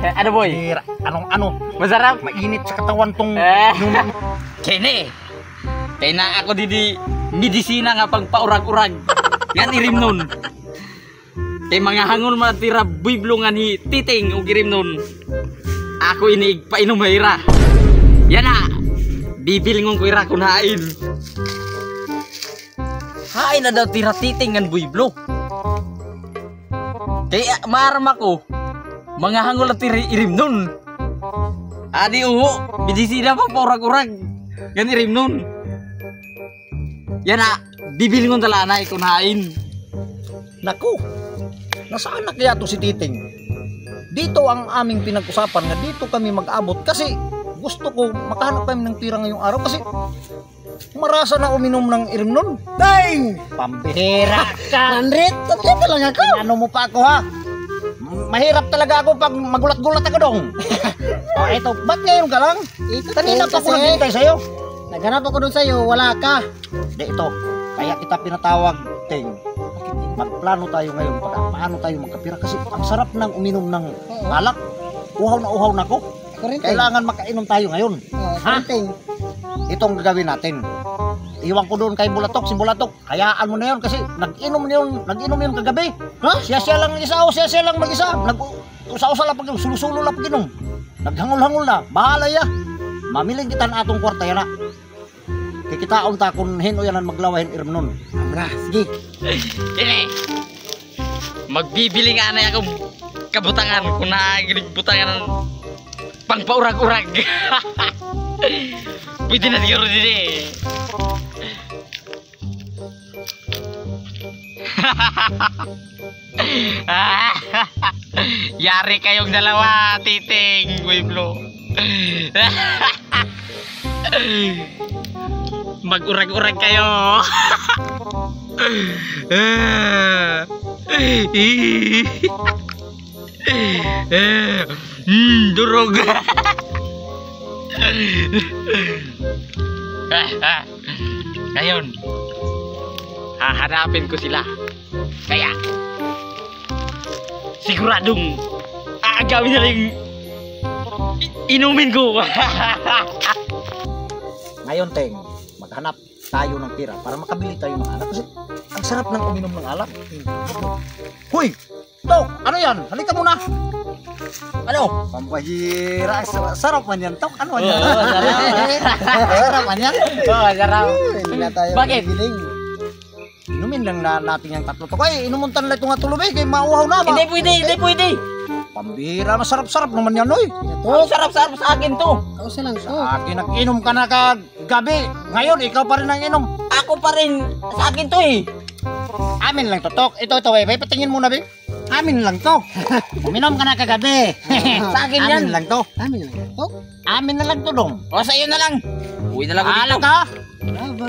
Ano boy? Anong ano? Masarap? Mainit sa katawan tong inuman. Kini. Kaya na ako di medisina nga pagpaurag-urag. Yan irim nun. Kay mga hangol matira buiblongan ni Titing o girim nun. Ako iniig painom ira. Yan na. Bibilingon ko ira kung hain. Hain na daw tira Titing ngan buiblo. Kaya maram ako. Mga hangol at irim nun. Adi uho. Medisina pagpaurag-urag. Yan irim nun. Yan na. Bibilingon tala na kung hain. Naku. Nasaan na kaya to si Titing? Dito ang aming pinag-usapan na dito kami mag-abot kasi gusto ko makahanap kami ng tira ngayong araw kasi marasa na uminom ng irim nun. Dang! Pambihira ka! Nandrit! Tatlo lang ako! Ano mo pa ako ha? Mahirap talaga ako pag magulat-gulat ako dong. O eto, ba't ngayon ka lang? Kanina pa ko naghintay sa'yo. Naghanap ako doon sa'yo, wala ka. Di ito, kaya kita pinatawag, Ting. Magplano tayo ngayon paano tayo magkapira kasi ang sarap ng uminom ng alak. Uhaw na ako. Kailangan makainom tayo ngayon. Ha? Itong gagawin natin. Iwan ko doon kay Bulatok, si Bulatok. Hayaan mo na yun kasi nag-inom yun kagabi. Ha? Siya lang isa o siya lang mag-isa. Usa-usa lang pag sulo-sulo lang pag-inom. Naghangol-hangol na. Bahala ya. Mamiling kita na atong kwarta yan na. Kikitaon ta kung hino yanan maglawahin irim nun. Amra, sige. Ini. Magbibili nga na akong kabutangan kung nagilig butangan ng pangpaurag-urag. Pwede na siguro din eh. Yari kayong dalawa, Titing, Buiblo. Mag-urag-urag kayo. Durog. Ngayon, hahanapin ko sila. Kaya siguradong aagawin na lang inumin ko. Ngayon, Teng, maghanap tayo ng tira para makabili tayo ng alak kasi ang sarap ng uminom ng alak. Huy! Ito! Ano yan? Halika muna! Ano? Pambahira! Sarap man yan, Tok! Ano man yan? Sarap man yan? Oo, sarap. Bakit? Inumin lang natin yung tatlo to. Ay, inumuntan lang ito nga tuloy kay mauhaw na. Hindi pwede. Pambihira, masarap-sarap naman yan, oy. Oh, sarap-sarap sa akin to. Kausa lang to. Sa akin, nag-inom ka na kagabi. Ngayon, ikaw pa rin ang inom. Ako pa rin sa akin to eh. Amin lang to, Tok. Ito, Bebe. Patingin muna, Bebe. Amin lang to. Uminom ka na kagabi. Sa akin yan. Amin lang to. Amin lang to. Amin na lang to, dong. O, sa iyo na lang. Uwi na lang ako Alam dito. ka? Aba.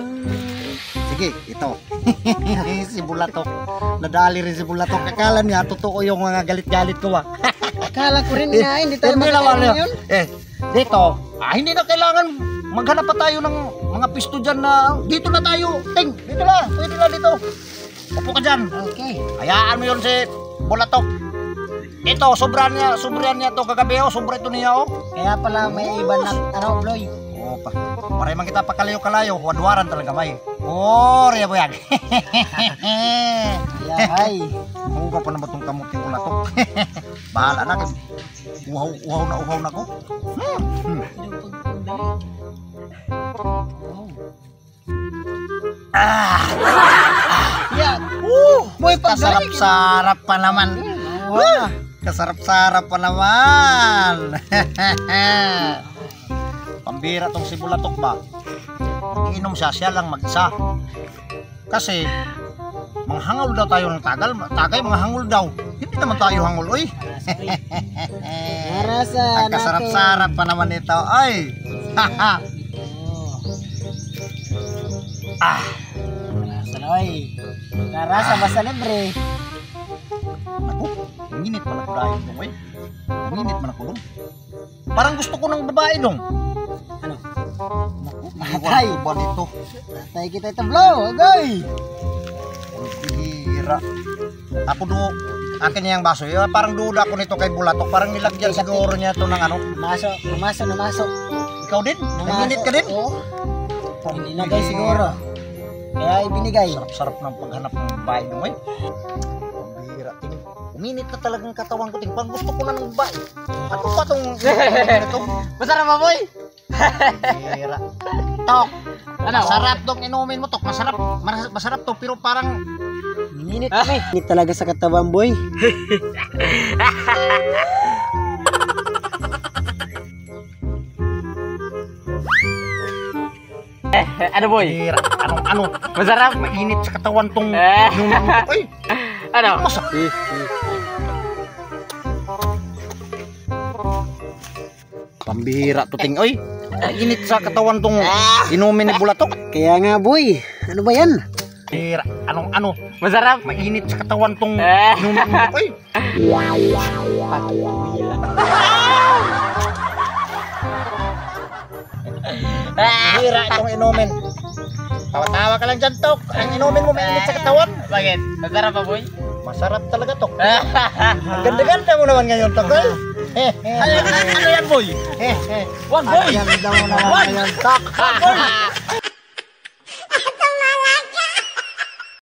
Sige, ito. Si Bulatok. Nadali rin si Bulatok. Akala niya, totoo yung mga galit-galit ko, ah. Akala ko rin nga, hindi tayo Hindi naman makakain yun. Dito, hindi na kailangan maghanap pa tayo ng mga pisto dyan na dito na tayo. Ting, dito na. Pwede na dito. Upo ka dyan. Okay. Hayaan mo yun si Bulatok. Ito, sobrang niya to kagabi, oh. Sobra ito niya, oh. Kaya pala may iba na, Bloy. Oo pa. Para man kita pakalayo-kalayo, wadwaran talaga may. Oh, riya mo yan. Yahay. Huwag pa naman itong kamuting Bulatok. Bahala na. Uhaw na ko. Yan. Boy, kasarap-sarap pa naman. Kasarap-sarap pa naman. Pambira tong si Bulatok ba? Iinom siya lang mag-isa. Kasi manghangal daw tayo ng tagay, manghangol daw. Hindi naman tayo hangol, oy. Narasa Ang kasarap-sarap pa naman ito, ay. Narasa na, oy. Narasa basta libre. Ako, minit man ako dahil dong, oy. Minit man ako dong. Parang gusto ko ng babae dong. Ano? Matay ba nito? Matay kita ito, Blow. Agoy. Ang bihira. Ako do, Akin yung baso. Yung parang duda ko nito kay Bulatok. Parang nilagyan siguro niya ito ng ano. Lumaso. Ikaw din? Naginit ka din? Oo. Hindi na guys siguro. Kaya ibinigay. Sarap-sarap ng paghanap ng bahay mo eh. Pambira, ting. Uminit na talagang katawan ko, ting. Parang gusto ko na ng bahay. Ano ba itong ito? Masarap ba, boy? Pambira. Tok, Ano? masarap dong inumin mo, Tok. Masarap. Masarap to, pero parang Minit kami. Minit talaga sa katawan boy. Ano, boy? pambira. Ano? Masarap? Mainit sa katawan tong Eh. inumin mo, Tok. Ay, Ano? masakit. Pambira to, ting. Oy, init sa katawan tong inumin ni Bulatok. Kaya nga boy. Ano ba yan? Pambira. Ano? Masarap? Mainit sa katawan tong Eh. inumin mo, Tok. Ay, pambira itong inumin. Tawa-tawa ka lang dyan, Tok. Ang inumin mo mainit sa katawan. Bakit? Masarap ba, boy? Masarap talaga, Tok. Ganda-ganda mo naman ngayon, Tok. Ano yan, boy? Eh. Wag, boy! Ganda mo naman ngayon, Tok.